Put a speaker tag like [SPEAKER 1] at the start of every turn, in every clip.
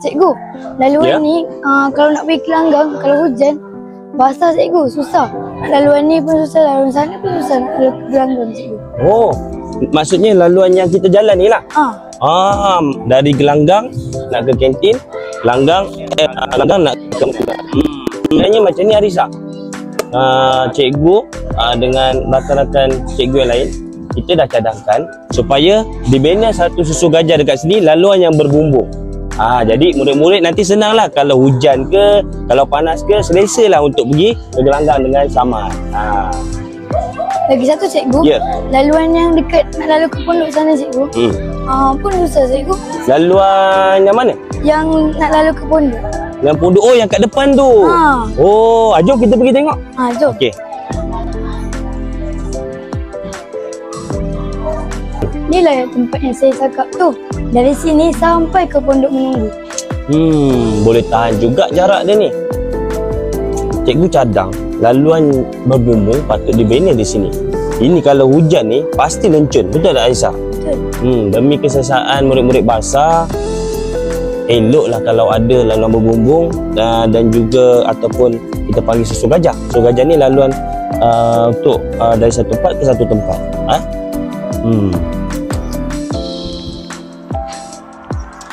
[SPEAKER 1] Cikgu, laluan ni kalau nak pergi Kelanggang, kalau hujan, basah cikgu, susah. Laluan ni pun susah, laluan sana pun susah nak ke Kelanggang cikgu.
[SPEAKER 2] Oh, maksudnya laluan yang kita jalan ni lah? Dari Gelanggang nak ke kantin, Gelanggang nak ke sebenarnya macam ni Arisa. Cikgu dengan rakan-rakan cikgu yang lain, kita dah cadangkan supaya dibina satu susu gajah dekat sini, laluan yang berbumbung. Jadi murid-murid nanti senang lah, kalau hujan ke, kalau panas ke, selesa lah untuk pergi ke Gelanggang dengan selamat.
[SPEAKER 1] Lagi satu cikgu, laluan yang dekat nak lalu ke pondok sana cikgu, pun susah cikgu.
[SPEAKER 2] Laluan yang mana?
[SPEAKER 1] Yang nak lalu ke pondok.
[SPEAKER 2] Yang pondok, oh yang kat depan tu. Jom kita pergi tengok.
[SPEAKER 1] Jom.
[SPEAKER 2] Okey.
[SPEAKER 1] Inilah tempat yang saya cakap tu. Dari sini sampai ke pondok menunggu.
[SPEAKER 2] Boleh tahan juga jarak dia ni. Cikgu cadang laluan berbumbung patut dibina di sini. Ini kalau hujan ni pasti lencun. Betul tak Aisyah? Betul. Demi kesesaan murid-murid basah, eloklah kalau ada laluan berbumbung dan juga ataupun kita panggil susu gajah. Susu gajah ni laluan untuk dari satu tempat ke satu tempat.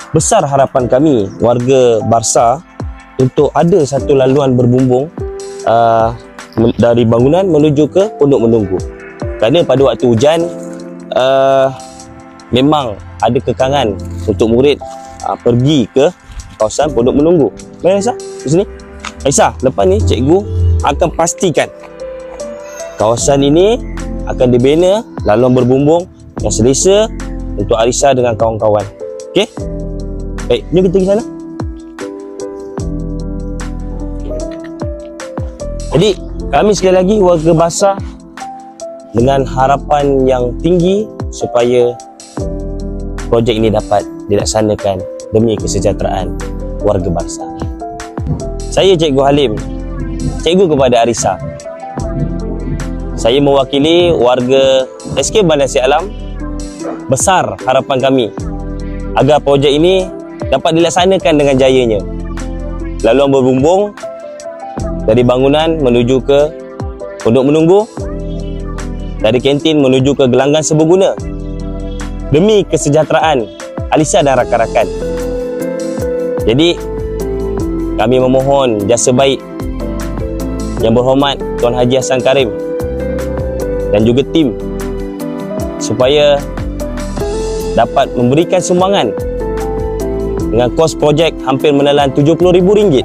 [SPEAKER 2] Besar harapan kami warga Barsa untuk ada satu laluan berbumbung dari bangunan menuju ke pondok menunggu. Kerana pada waktu hujan memang ada kekangan untuk murid pergi ke kawasan pondok menunggu. Mari Aisyah, di sini. Aisyah, lepas ni cikgu akan pastikan kawasan ini akan dibina laluan berbumbung yang selesa untuk Arisa dengan kawan-kawan. Okey? Baik, jom kita pergi sana. Jadi, kami sekali lagi warga Barsa dengan harapan yang tinggi supaya projek ini dapat dilaksanakan demi kesejahteraan warga Barsa. Saya Cikgu Halim, cikgu kepada Arisa. Saya mewakili warga SK Bandar Shah Alam. Besar harapan kami agar projek ini dapat dilaksanakan dengan jayanya. Laluan berbumbung dari bangunan menuju ke pondok menunggu, dari kantin menuju ke gelanggang seberguna, demi kesejahteraan Alisa dan rakan-rakan. Jadi kami memohon jasa baik Yang Berhormat Tuan Haji Hassan Karim dan juga tim supaya dapat memberikan sumbangan dengan kos projek hampir menelan RM70,000.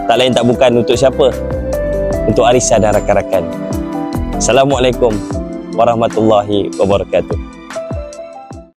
[SPEAKER 2] Tak lain tak bukan untuk siapa? Untuk Arisa dan rakan-rakan. Assalamualaikum warahmatullahi wabarakatuh.